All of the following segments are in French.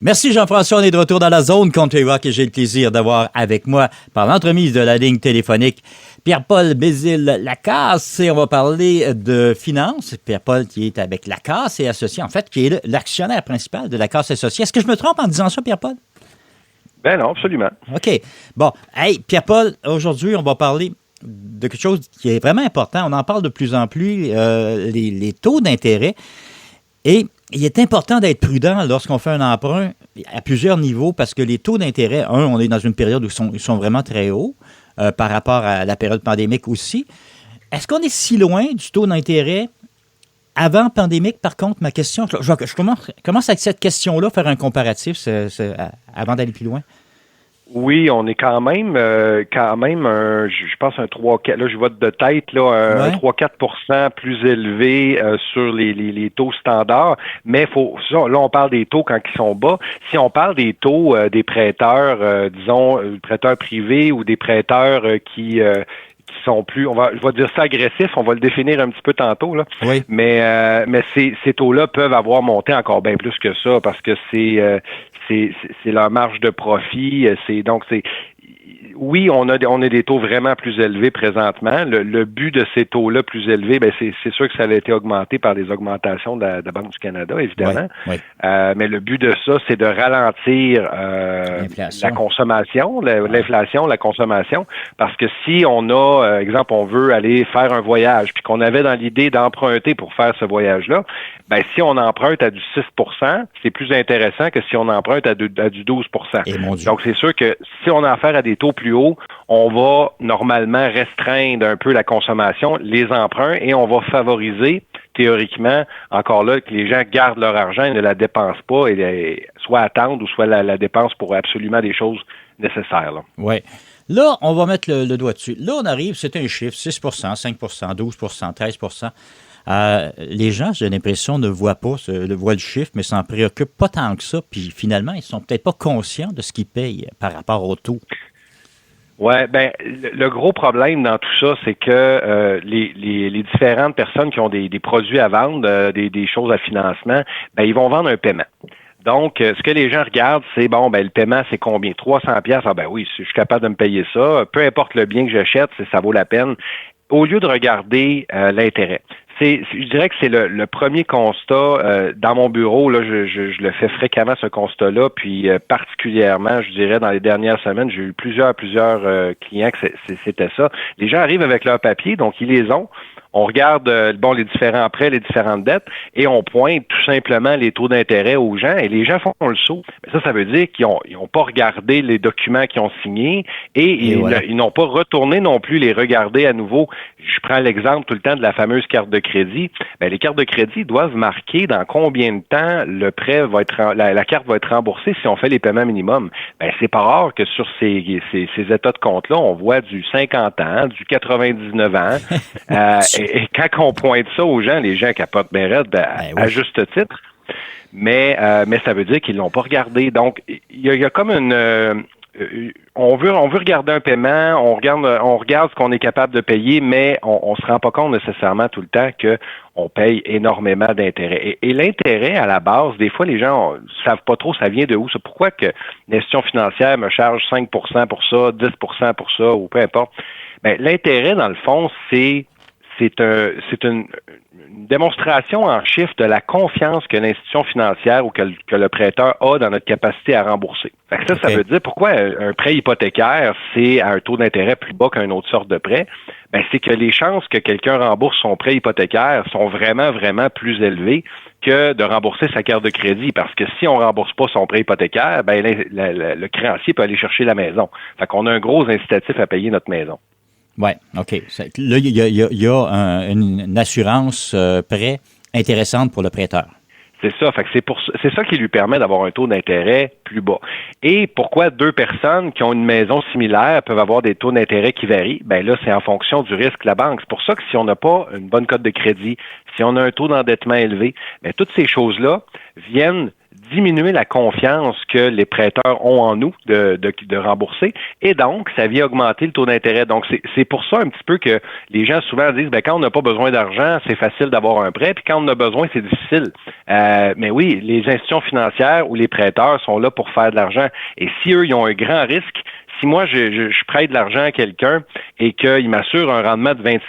Merci Jean-François, on est de retour dans la zone Country Rock et j'ai le plaisir d'avoir avec moi, par l'entremise de la ligne téléphonique, Pierre-Paul Bézil-Lacasse et on va parler de finances. Pierre-Paul qui est avec Lacasse et Associés, en fait, qui est l'actionnaire principal de Lacasse Associés. Est-ce que je me trompe en disant ça, Pierre-Paul? Ben non, absolument. OK. Bon, hey, Pierre-Paul, aujourd'hui, on va parler de quelque chose qui est vraiment important. On en parle de plus en plus, les taux d'intérêt. Et il est important d'être prudent lorsqu'on fait un emprunt à plusieurs niveaux parce que les taux d'intérêt, on est dans une période où ils sont vraiment très hauts par rapport à la période pandémique aussi. Est-ce qu'on est si loin du taux d'intérêt avant pandémique? Par contre, ma question, je commence avec cette question-là, faire un comparatif avant d'aller plus loin. Oui, on est quand même je pense un 3-4, là je vote de tête, là, un 3-4% plus élevé sur les taux standards, mais là on parle des taux quand ils sont bas. Si on parle des taux des prêteurs, disons, prêteurs privés ou des prêteurs qui sont plus, je vais dire ça agressif, on va le définir un petit peu tantôt, là. Oui. Mais ces taux-là peuvent avoir monté encore bien plus que ça parce que c'est leur marge de profit. Oui, on a des taux vraiment plus élevés présentement. Le but de ces taux-là plus élevés, ben c'est sûr que ça a été augmenté par les augmentations de la Banque du Canada, évidemment. Oui. Mais le but de ça, c'est de ralentir la consommation, l'inflation, la consommation. Parce que si on a, exemple, on veut aller faire un voyage, puis qu'on avait dans l'idée d'emprunter pour faire ce voyage-là, ben si on emprunte à du 6%, c'est plus intéressant que si on emprunte à du 12%. Donc, c'est sûr que si on a affaire à des taux plus hauts, on va normalement restreindre un peu la consommation, les emprunts, et on va favoriser, théoriquement, encore là, que les gens gardent leur argent et ne la dépensent pas, et soit attendent ou soit la dépensent pour absolument des choses nécessaires. Oui. Là, on va mettre le doigt dessus. Là, on arrive, c'est un chiffre, 6 5 12 13 les gens, j'ai l'impression, ne voient le chiffre, mais s'en préoccupent pas tant que ça. Puis finalement, ils sont peut-être pas conscients de ce qu'ils payent par rapport au taux. Ouais, ben le gros problème dans tout ça, c'est que les différentes personnes qui ont des produits à vendre, des choses à financement, ben ils vont vendre un paiement. Donc, ce que les gens regardent, c'est le paiement, c'est combien? 300$. Ah ben oui, si je suis capable de me payer ça, peu importe le bien que j'achète, ça vaut la peine. Au lieu de regarder l'intérêt. Je dirais que c'est le premier constat dans mon bureau. Là, je le fais fréquemment, ce constat-là, puis particulièrement, je dirais, dans les dernières semaines, j'ai eu plusieurs clients que c'était ça. Les gens arrivent avec leurs papiers, donc ils les ont. On regarde les différents prêts, les différentes dettes, et on pointe tout simplement les taux d'intérêt aux gens, et les gens font le saut. Mais ça veut dire qu'ils n'ont pas regardé les documents qu'ils ont signés, et ils n'ont pas retourné non plus les regarder à nouveau. Je prends l'exemple tout le temps de la fameuse carte de crédit. Ben, les cartes de crédit doivent marquer dans combien de temps le prêt va être la carte va être remboursée si on fait les paiements minimums. Ben, c'est pas rare que sur ces états de compte-là, on voit du 50 ans, du 99 ans. Et quand on pointe ça aux gens, les gens capotent bien raide, à juste titre. Mais ça veut dire qu'ils l'ont pas regardé. Donc, il y a comme on veut regarder un paiement, on regarde ce qu'on est capable de payer, mais on se rend pas compte nécessairement tout le temps que on paye énormément d'intérêts. Et l'intérêt, à la base, des fois, les gens savent pas trop ça vient de où. C'est pourquoi que l'institution financière me charge 5% pour ça, 10% pour ça, ou peu importe. Ben, l'intérêt, dans le fond, c'est une démonstration en chiffres de la confiance que l'institution financière ou que le prêteur a dans notre capacité à rembourser. Fait que ça veut dire pourquoi un prêt hypothécaire, c'est à un taux d'intérêt plus bas qu'une autre sorte de prêt. Ben, c'est que les chances que quelqu'un rembourse son prêt hypothécaire sont vraiment, vraiment plus élevées que de rembourser sa carte de crédit. Parce que si on rembourse pas son prêt hypothécaire, ben, le créancier peut aller chercher la maison. Fait qu'on a un gros incitatif à payer notre maison. Oui, OK. Là, il y a une assurance prêt intéressante pour le prêteur. C'est ça. Fait que c'est ça qui lui permet d'avoir un taux d'intérêt plus bas. Et pourquoi deux personnes qui ont une maison similaire peuvent avoir des taux d'intérêt qui varient? Ben là, c'est en fonction du risque de la banque. C'est pour ça que si on n'a pas une bonne cote de crédit, si on a un taux d'endettement élevé, ben toutes ces choses-là viennent diminuer la confiance que les prêteurs ont en nous de rembourser, et donc, ça vient augmenter le taux d'intérêt. Donc, c'est pour ça un petit peu que les gens souvent disent, quand on n'a pas besoin d'argent, c'est facile d'avoir un prêt, puis quand on en a besoin, c'est difficile. Mais oui, les institutions financières ou les prêteurs sont là pour faire de l'argent, et si eux, ils ont un grand risque, si moi, je prête de l'argent à quelqu'un et qu'il m'assure un rendement de 26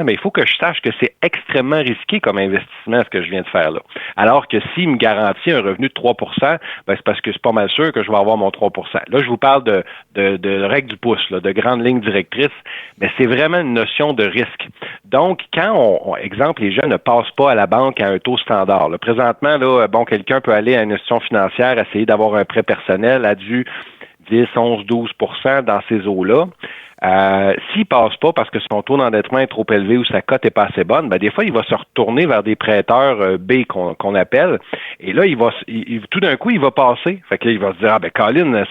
mais il faut que je sache que c'est extrêmement risqué comme investissement, ce que je viens de faire là. Alors que s'il me garantit un revenu de 3 c'est parce que c'est pas mal sûr que je vais avoir mon 3 Là, je vous parle de règle du pouce, là, de grandes lignes directrices, mais c'est vraiment une notion de risque. Donc, quand exemple, les gens ne passent pas à la banque à un taux standard. Là, présentement, là, quelqu'un peut aller à une institution financière, essayer d'avoir un prêt personnel à du 10, 11, 12 dans ces eaux-là. S'il passe pas parce que son taux d'endettement est trop élevé ou sa cote est pas assez bonne, des fois, il va se retourner vers des prêteurs B qu'on appelle. Et là, tout d'un coup, il va passer. Fait que là, il va se dire, Colin,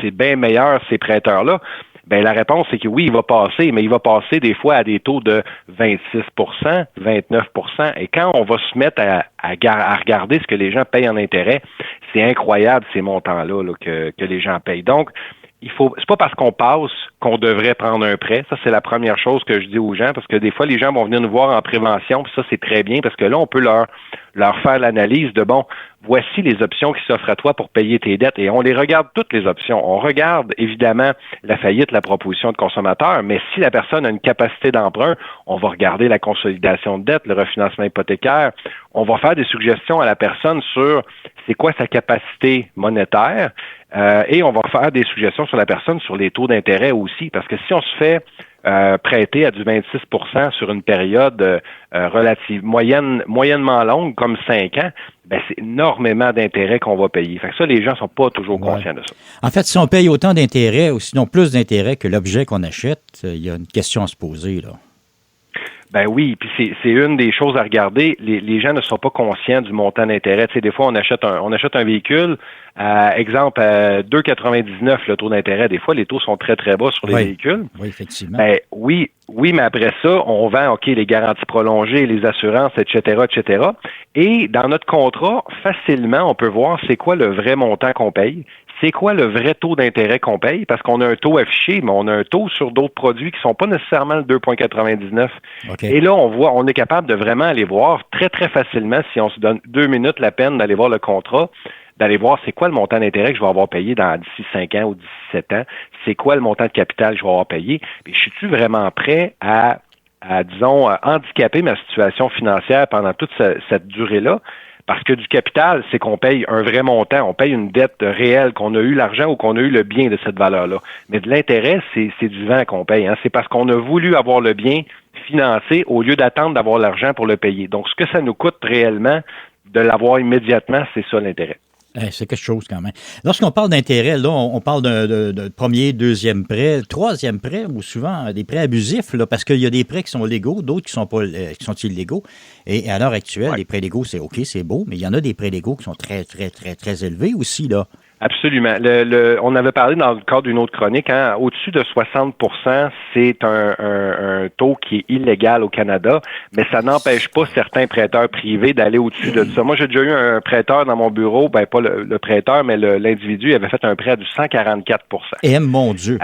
c'est bien meilleur, ces prêteurs-là. La réponse, c'est que oui, il va passer, mais il va passer des fois à des taux de 26 29 Et quand on va se mettre à regarder ce que les gens payent en intérêt, c'est incroyable ces montants-là là, que les gens payent. Donc, c'est pas parce qu'on passe qu'on devrait prendre un prêt. Ça, c'est la première chose que je dis aux gens, parce que des fois, les gens vont venir nous voir en prévention, puis ça, c'est très bien, parce que là, on peut leur faire l'analyse de, voici les options qui s'offrent à toi pour payer tes dettes, et on les regarde toutes les options. On regarde, évidemment, la faillite, la proposition de consommateur, mais si la personne a une capacité d'emprunt, on va regarder la consolidation de dette, le refinancement hypothécaire. On va faire des suggestions à la personne sur c'est quoi sa capacité monétaire, et on va faire des suggestions sur la personne sur les taux d'intérêt aussi, parce que si on se fait prêter à du 26 sur une période moyennement longue, comme 5 ans, c'est énormément d'intérêts qu'on va payer. Fait que ça, les gens sont pas toujours conscients de ça. En fait, si on paye autant d'intérêts, ou sinon plus d'intérêts que l'objet qu'on achète, il y a une question à se poser, là. Oui, puis c'est une des choses à regarder. Les gens ne sont pas conscients du montant d'intérêt. Tu sais, des fois, on achète un véhicule, exemple, à 2,99 le taux d'intérêt. Des fois, les taux sont très, très bas sur les véhicules. Oui, effectivement. Oui, mais après ça, on vend, les garanties prolongées, les assurances, etc., etc. Et dans notre contrat, facilement, on peut voir c'est quoi le vrai montant qu'on paye. C'est quoi le vrai taux d'intérêt qu'on paye? Parce qu'on a un taux affiché, mais on a un taux sur d'autres produits qui sont pas nécessairement le 2,99. Okay. Et là, on est capable de vraiment aller voir très, très facilement, si on se donne 2 minutes la peine d'aller voir le contrat, d'aller voir c'est quoi le montant d'intérêt que je vais avoir payé d'ici 5 ans ou d'ici 7 ans, c'est quoi le montant de capital que je vais avoir payé, et je suis-tu vraiment prêt à disons, handicaper ma situation financière pendant toute cette durée-là? Parce que du capital, c'est qu'on paye un vrai montant, on paye une dette réelle, qu'on a eu l'argent ou qu'on a eu le bien de cette valeur-là. Mais de l'intérêt, c'est du vent qu'on paye. Hein. C'est parce qu'on a voulu avoir le bien financé au lieu d'attendre d'avoir l'argent pour le payer. Donc, ce que ça nous coûte réellement de l'avoir immédiatement, c'est ça l'intérêt. C'est quelque chose quand même. Lorsqu'on parle d'intérêt, là, on parle de premier, deuxième prêt, troisième prêt, ou souvent des prêts abusifs, là, parce qu'il y a des prêts qui sont légaux, d'autres qui sont pas, qui sont illégaux. Et à l'heure actuelle, les prêts légaux, c'est OK, c'est beau, mais il y en a des prêts légaux qui sont très, très, très, très élevés aussi, là. Absolument. On avait parlé dans le cadre d'une autre chronique, hein, au-dessus de 60 c'est un taux qui est illégal au Canada, mais ça n'empêche pas certains prêteurs privés d'aller au-dessus de ça. Moi, j'ai déjà eu un prêteur dans mon bureau, pas le prêteur, mais l'individu, il avait fait un prêt à du 144 Et mon Dieu!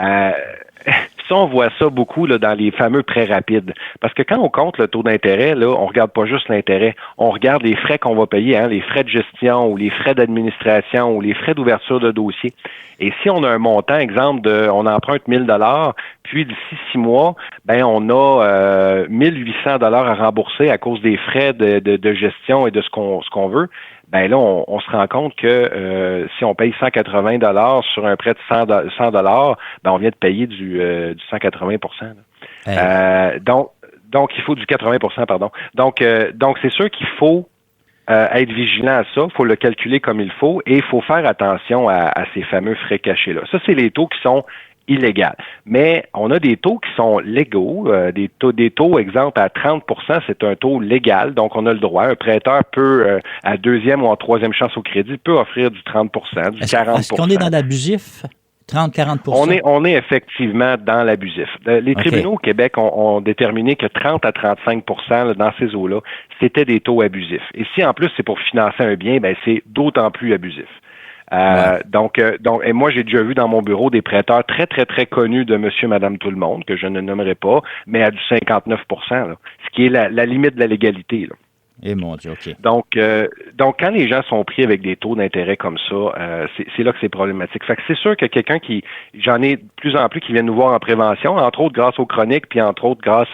Ça, on voit ça beaucoup là, dans les fameux prêts rapides. Parce que quand on compte le taux d'intérêt, là, on regarde pas juste l'intérêt, on regarde les frais qu'on va payer, hein, les frais de gestion ou les frais d'administration ou les frais d'ouverture de dossier. Et si on a un montant, exemple, on emprunte 1 000 $, puis d'ici 6 mois, on a 1 800 $ à rembourser à cause des frais de gestion et de ce qu'on veut. Là, on se rend compte que si on paye 180 $ sur un prêt de 100 $, on vient de payer du 180 %. Donc, il faut du 80 pardon. Donc, c'est sûr qu'il faut être vigilant à ça, il faut le calculer comme il faut, et il faut faire attention à ces fameux frais cachés-là. Ça, c'est les taux qui sont illégal. Mais on a des taux qui sont légaux, des taux, exemple, à 30 c'est un taux légal, donc on a le droit. Un prêteur peut, à deuxième ou en troisième chance au crédit, peut offrir du 30 du 40 Est-ce qu'on est dans l'abusif? 30-40 On est effectivement dans l'abusif. Les tribunaux au Québec ont déterminé que 30 à 35 là, dans ces eaux-là, c'était des taux abusifs. Et si en plus c'est pour financer un bien, ben c'est d'autant plus abusif. Donc, et moi, j'ai déjà vu dans mon bureau des prêteurs très, très, très connus de monsieur, madame, tout le monde, que je ne nommerai pas, mais à du 59 là, ce qui est la limite de la légalité, là. Eh mon Dieu, OK. Donc, quand les gens sont pris avec des taux d'intérêt comme ça, c'est là que c'est problématique. Fait que c'est sûr que j'en ai de plus en plus qui viennent nous voir en prévention, entre autres grâce aux chroniques, puis entre autres grâce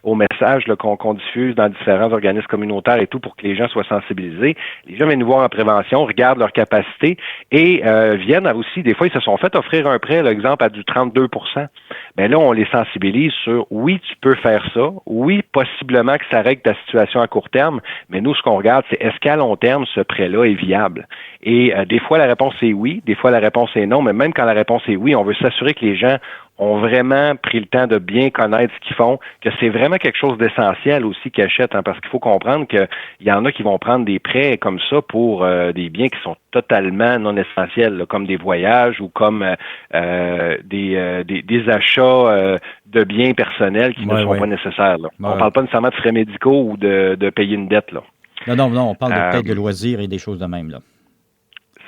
aux messages là, qu'on diffuse dans différents organismes communautaires et tout pour que les gens soient sensibilisés. Les gens viennent nous voir en prévention, regardent leur capacité et viennent aussi, des fois, ils se sont fait offrir un prêt, l'exemple, à du 32 Ben là, on les sensibilise sur, oui, tu peux faire ça, oui, possiblement que ça règle ta situation à court terme, mais nous, ce qu'on regarde, c'est est-ce qu'à long terme, ce prêt-là est viable? Et des fois, la réponse est oui, des fois, la réponse est non, mais même quand la réponse est oui, on veut s'assurer que les gens ont vraiment pris le temps de bien connaître ce qu'ils font, que c'est vraiment quelque chose d'essentiel aussi qu'ils achètent, hein, parce qu'il faut comprendre qu'il y en a qui vont prendre des prêts comme ça pour des biens qui sont totalement non essentiels, là, comme des voyages ou comme des achats de biens personnels qui ne sont pas nécessaires. Là. On parle pas nécessairement de frais médicaux ou de payer une dette. Là. Non, on parle peut-être de loisirs et des choses de même, là.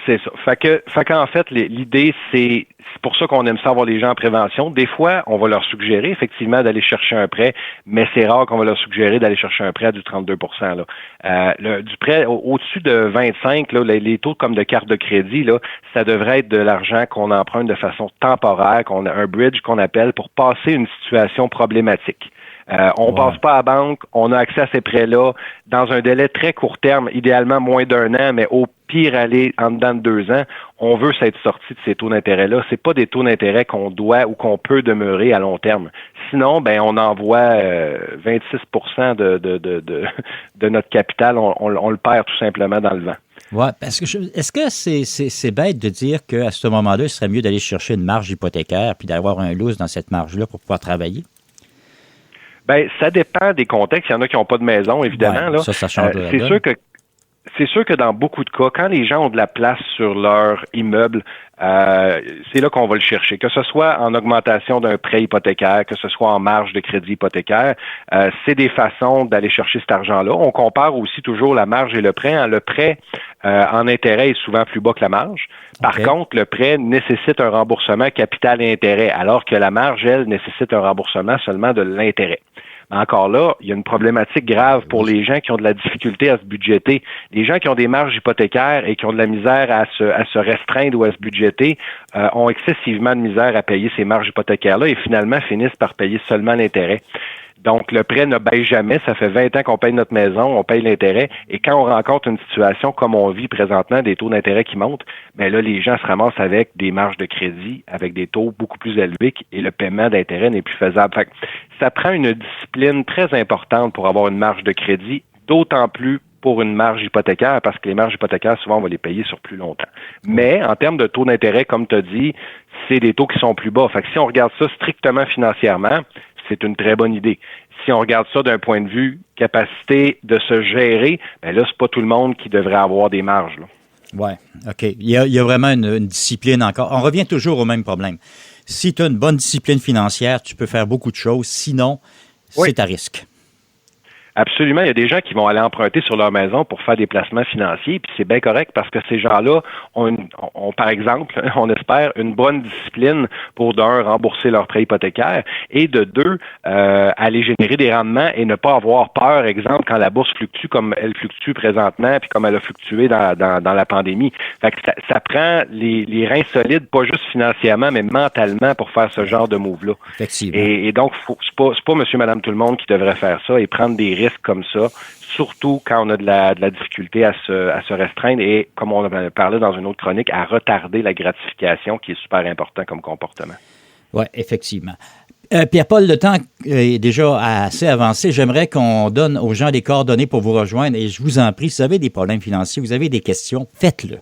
C'est ça. Fait qu'en fait, l'idée, c'est pour ça qu'on aime ça avoir les gens en prévention. Des fois, on va leur suggérer effectivement d'aller chercher un prêt, mais c'est rare qu'on va leur suggérer d'aller chercher un prêt à du 32 là. Du prêt au-dessus de 25, là, les taux comme de carte de crédit, là, ça devrait être de l'argent qu'on emprunte de façon temporaire, qu'on a un bridge qu'on appelle pour passer une situation problématique. On passe pas à la banque, on a accès à ces prêts-là dans un délai très court terme, idéalement moins d'1 an, mais au pire aller en dedans de 2 ans. On veut s'être sorti de ces taux d'intérêt-là. C'est pas des taux d'intérêt qu'on doit ou qu'on peut demeurer à long terme. Sinon, ben on envoie 26 de notre capital, on le perd tout simplement dans le vent. Oui, parce que est-ce que c'est bête de dire qu'à ce moment-là, il serait mieux d'aller chercher une marge hypothécaire puis d'avoir un loose dans cette marge-là pour pouvoir travailler? Ben, ça dépend des contextes. Il y en a qui n'ont pas de maison, évidemment. Là. Ça change de la donne. C'est sûr que dans beaucoup de cas, quand les gens ont de la place sur leur immeuble, c'est là qu'on va le chercher. Que ce soit en augmentation d'un prêt hypothécaire, que ce soit en marge de crédit hypothécaire, c'est des façons d'aller chercher cet argent-là. On compare aussi toujours la marge et le prêt. Hein. Le prêt en intérêt est souvent plus bas que la marge. Par contre, le prêt nécessite un remboursement capital et intérêt, alors que la marge, elle, nécessite un remboursement seulement de l'intérêt. Encore là, il y a une problématique grave pour les gens qui ont de la difficulté à se budgéter. Les gens qui ont des marges hypothécaires et qui ont de la misère à se restreindre ou à se budgéter ont excessivement de misère à payer ces marges hypothécaires-là et finalement finissent par payer seulement l'intérêt. Donc, le prêt ne baisse jamais. Ça fait 20 ans qu'on paye notre maison, on paye l'intérêt. Et quand on rencontre une situation comme on vit présentement, des taux d'intérêt qui montent, bien là, les gens se ramassent avec des marges de crédit, avec des taux beaucoup plus élevés et le paiement d'intérêt n'est plus faisable. Fait que ça prend une discipline très importante pour avoir une marge de crédit, d'autant plus pour une marge hypothécaire, parce que les marges hypothécaires, souvent, on va les payer sur plus longtemps. Mais en termes de taux d'intérêt, comme tu as dit, c'est des taux qui sont plus bas. Fait que si on regarde ça strictement financièrement, c'est une très bonne idée. Si on regarde ça d'un point de vue capacité de se gérer, bien là, c'est pas tout le monde qui devrait avoir des marges. Oui, OK. Il y a vraiment une discipline encore. On revient toujours au même problème. Si tu as une bonne discipline financière, tu peux faire beaucoup de choses. Sinon, c'est à risque. Absolument. Il y a des gens qui vont aller emprunter sur leur maison pour faire des placements financiers, puis c'est bien correct parce que ces gens-là ont, par exemple, on espère, une bonne discipline pour, d'un, rembourser leur prêt hypothécaire et de deux, aller générer des rendements et ne pas avoir peur, exemple, quand la bourse fluctue comme elle fluctue présentement puis comme elle a fluctué dans la pandémie. Fait que ça prend les reins solides, pas juste financièrement, mais mentalement pour faire ce genre de move-là. Effectivement. Et donc, c'est pas monsieur, madame, tout le monde qui devrait faire ça et prendre des risques comme ça, surtout quand on a de la difficulté à se restreindre et, comme on en parlait dans une autre chronique, à retarder la gratification qui est super important comme comportement. Oui, effectivement. Pierre-Paul, le temps est déjà assez avancé. J'aimerais qu'on donne aux gens des coordonnées pour vous rejoindre et je vous en prie, si vous avez des problèmes financiers, vous avez des questions, faites-le.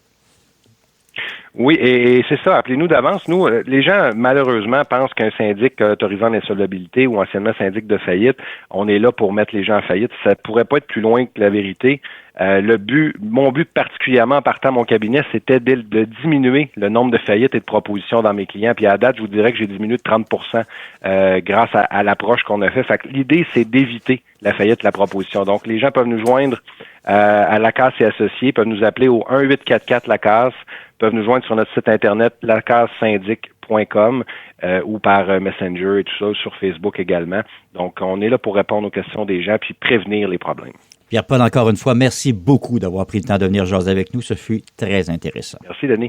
Oui, et c'est ça. Appelez-nous d'avance. Nous, les gens, malheureusement, pensent qu'un syndic autorisant l'insolvabilité ou anciennement syndic de faillite, on est là pour mettre les gens en faillite. Ça pourrait pas être plus loin que la vérité. Mon but particulièrement en partant à mon cabinet, c'était de diminuer le nombre de faillites et de propositions dans mes clients. Puis à date, je vous dirais que j'ai diminué de 30% grâce à l'approche qu'on a fait. Fait que l'idée, c'est d'éviter la faillite, la proposition. Donc, les gens peuvent nous joindre à Lacasse et Associés, peuvent nous appeler au 1-844 Lacasse, peuvent nous joindre sur notre site internet lacasesyndic.com ou par Messenger et tout ça, sur Facebook également. Donc, on est là pour répondre aux questions des gens puis prévenir les problèmes. Pierre-Paul, encore une fois, merci beaucoup d'avoir pris le temps de venir jaser avec nous. Ce fut très intéressant. Merci, Denis.